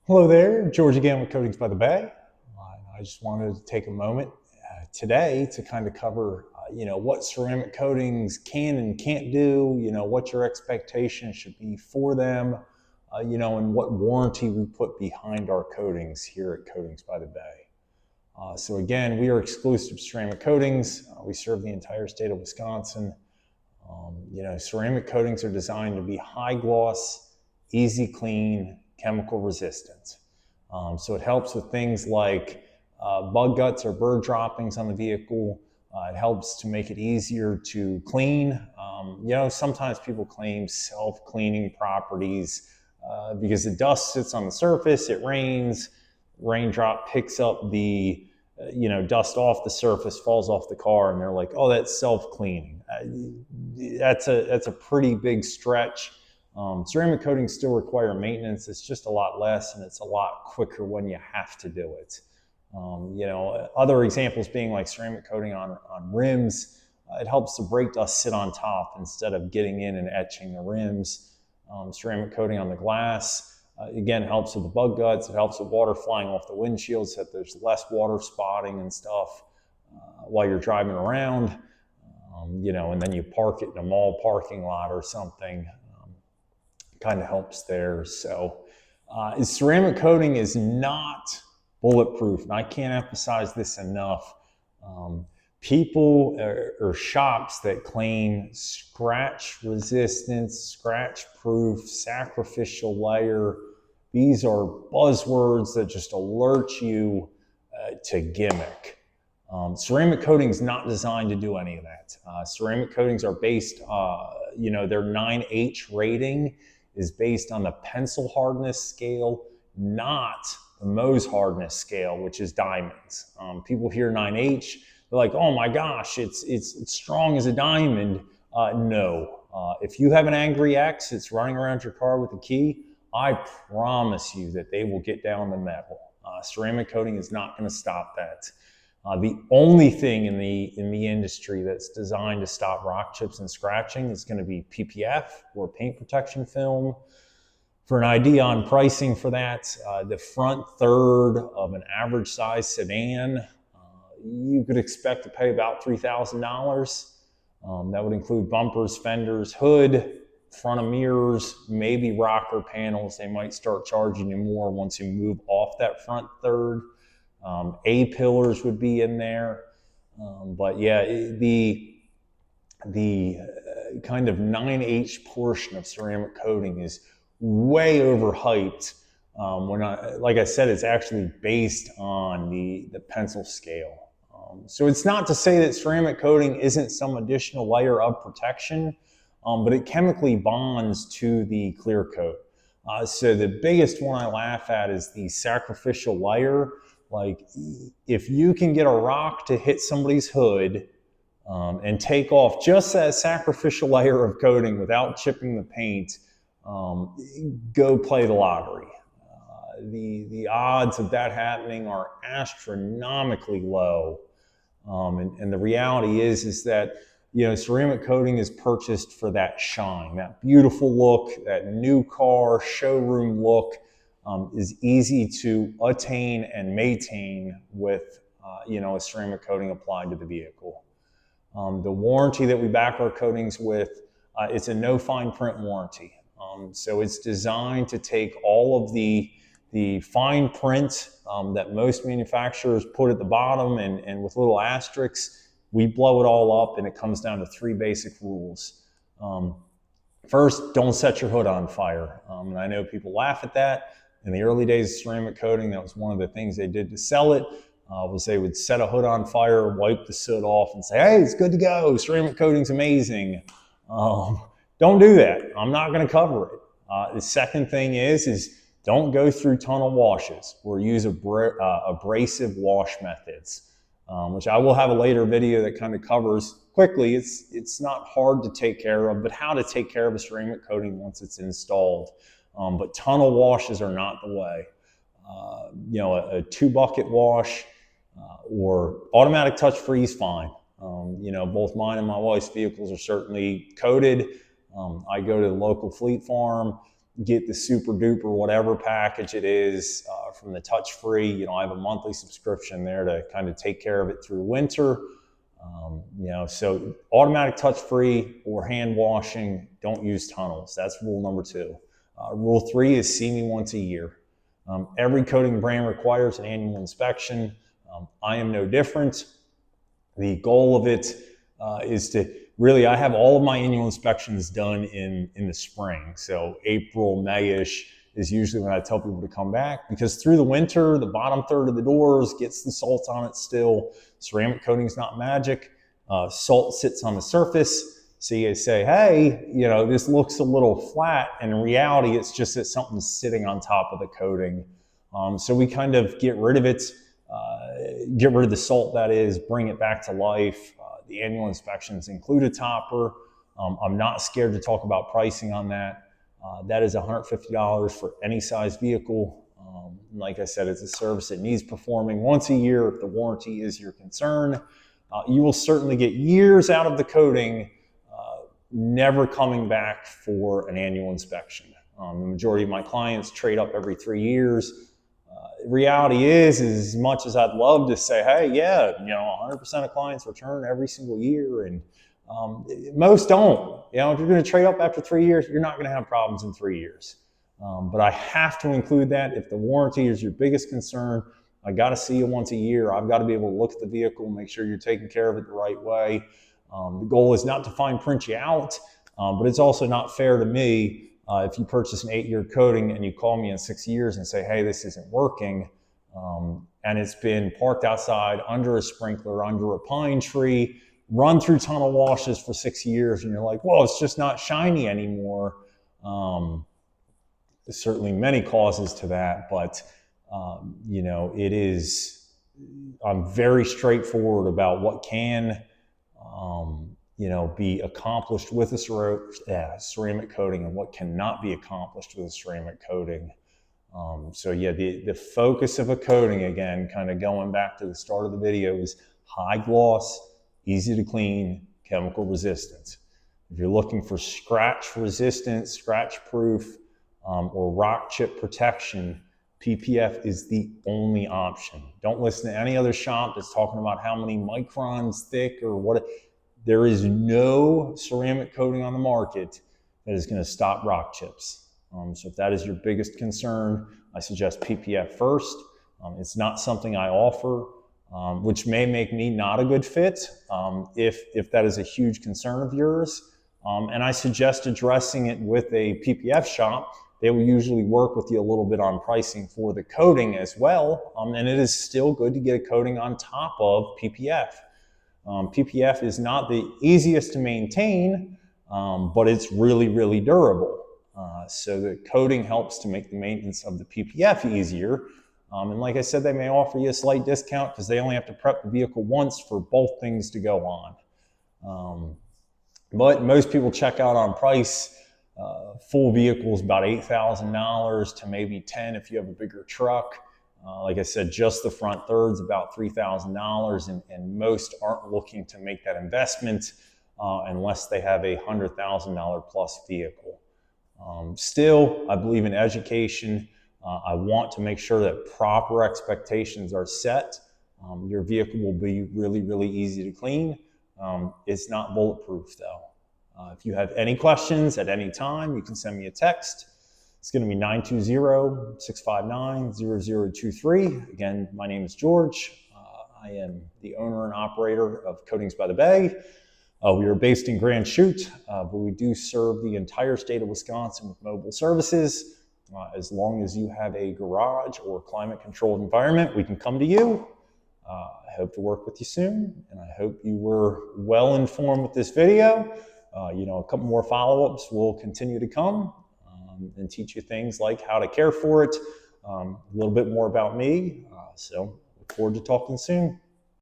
Hello there, George again with Coatings by the Bay. I just wanted to take a moment today to kind of cover, what ceramic coatings can and can't do, what your expectations should be for them, and what warranty we put behind our coatings here at Coatings by the Bay. So again, we are exclusive ceramic coatings. We serve the entire state of Wisconsin. Ceramic coatings are designed to be high gloss, easy clean, chemical resistant. So it helps with things like bug guts or bird droppings on the vehicle. It helps to make it easier to clean. Sometimes people claim self-cleaning properties because the dust sits on the surface, it rains, raindrop picks up the dust off the surface, falls off the car, and they're like, oh, that's self-cleaning. That's a pretty big stretch. Ceramic coatings still require maintenance. It's just a lot less, and it's a lot quicker when you have to do it. Other examples being like ceramic coating on rims. It helps the brake dust sit on top instead of getting in and etching the rims. Ceramic coating on the glass, again, helps with the bug guts. It helps with water flying off the windshield so that there's less water spotting and stuff while you're driving around. And then you park it in a mall parking lot or something. Kind of helps there. So ceramic coating is not bulletproof, and I can't emphasize this enough. People or shops that claim scratch resistance, scratch proof, sacrificial layer, these are buzzwords that just alert you to gimmick. Ceramic coating is not designed to do any of that. Ceramic coatings are based, their 9H rating is based on the pencil hardness scale, not the Mohs hardness scale, which is diamonds. People hear 9H, they're like, oh my gosh, it's strong as a diamond. No. If you have an angry ex that's running around your car with a key, I promise you that they will get down the metal. Ceramic coating is not going to stop that. The only thing in the industry that's designed to stop rock chips and scratching is going to be PPF or paint protection film. For an idea on pricing for that, the front third of an average size sedan, you could expect to pay about $3,000. That would include bumpers, fenders, hood, front of mirrors, maybe rocker panels. They might start charging you more once you move off that front third. A-pillars would be in there. But yeah, the kind of 9H portion of ceramic coating is way overhyped. Like I said, it's actually based on the pencil scale. So it's not to say that ceramic coating isn't some additional layer of protection, but it chemically bonds to the clear coat. So the biggest one I laugh at is the sacrificial layer. Like, if you can get a rock to hit somebody's hood and take off just that sacrificial layer of coating without chipping the paint, go play the lottery. The odds of that happening are astronomically low. And the reality is that ceramic coating is purchased for that shine, that beautiful look, that new car showroom look. Is easy to attain and maintain with a ceramic coating applied to the vehicle. The warranty that we back our coatings with, it's a no fine print warranty. So it's designed to take all of the fine print that most manufacturers put at the bottom and with little asterisks, we blow it all up, and it comes down to 3 basic rules. First, don't set your hood on fire. And I know people laugh at that. In the early days of ceramic coating, that was one of the things they did to sell it, was they would set a hood on fire, wipe the soot off, and say, hey, it's good to go. Ceramic coating's amazing. Don't do that. I'm not going to cover it. The second thing is don't go through tunnel washes or use abrasive wash methods, which I will have a later video that kind of covers quickly. It's not hard to take care of, but how to take care of a ceramic coating once it's installed. But tunnel washes are not the way. A 2-bucket wash or automatic touch freeze, fine. Both mine and my wife's vehicles are certainly coated. I go to the local fleet farm. get the super duper whatever package it is from the touch free. You know, I have a monthly subscription there to kind of take care of it through winter. You know, so automatic touch free or hand washing, don't use tunnels. That's rule number 2. Rule 3 is see me once a year. Every coating brand requires an annual inspection. I am no different. The goal of it is to really, I have all of my annual inspections done in the spring. So April, May-ish is usually when I tell people to come back, because through the winter, the bottom third of the doors gets the salt on it still. Ceramic coating is not magic. Salt sits on the surface. So you say, hey, you know, this looks a little flat. And in reality, it's just that something's sitting on top of the coating. So we kind of get rid of it, get rid of the salt, that is, bring it back to life. The annual inspections include a topper. I'm not scared to talk about pricing on that. That is $150 for any size vehicle. Like I said, it's a service that needs performing once a year if the warranty is your concern. You will certainly get years out of the coating, never coming back for an annual inspection. The majority of my clients trade up every 3 years. Reality is as much as I'd love to say, hey, yeah, you know, 100% of clients return every single year, and most don't. You know, if you're going to trade up after 3 years, you're not going to have problems in 3 years. But I have to include that if the warranty is your biggest concern. I got to see you once a year. I've got to be able to look at the vehicle, make sure you're taking care of it the right way. The goal is not to fine print you out, but it's also not fair to me if you purchase an 8-year coating and you call me in 6 years and say, hey, this isn't working, and it's been parked outside under a sprinkler, under a pine tree, run through tunnel washes for 6 years, and you're like, well, it's just not shiny anymore. There's certainly many causes to that, but you know, it is, I'm very straightforward about what can you know, be accomplished with a ceramic coating and what cannot be accomplished with a ceramic coating. So yeah, the focus of a coating, again, kind of going back to the start of the video, is high gloss, easy to clean, chemical resistance. If you're looking for scratch resistance, scratch proof, or rock chip protection, PPF is the only option. Don't listen to any other shop that's talking about how many microns thick or what. There is no ceramic coating on the market that is going to stop rock chips. So if that is your biggest concern, I suggest PPF first. It's not something I offer, which may make me not a good fit if that is a huge concern of yours. And I suggest addressing it with a PPF shop. They will usually work with you a little bit on pricing for the coating as well. And it is still good to get a coating on top of PPF. PPF is not the easiest to maintain, but it's really, really durable. So the coating helps to make the maintenance of the PPF easier. And like I said, they may offer you a slight discount because they only have to prep the vehicle once for both things to go on. But most people check out on price. Full vehicle is about $8,000 to maybe $10,000 if you have a bigger truck. Like I said, just the front third's about $3,000, and most aren't looking to make that investment unless they have a $100,000 plus vehicle. Still, I believe in education. I want to make sure that proper expectations are set. Your vehicle will be really, really easy to clean. It's not bulletproof though. If you have any questions at any time, you can send me a text. It's going to be 920-659-0023. Again, my name is George. I am the owner and operator of Coatings by the Bay. We are based in Grand Chute, but we do serve the entire state of Wisconsin with mobile services. As long as you have a garage or climate-controlled environment, we can come to you. I hope to work with you soon, and I hope you were well informed with this video. You know, a couple more follow-ups will continue to come and teach you things like how to care for it, a little bit more about me. So look forward to talking soon.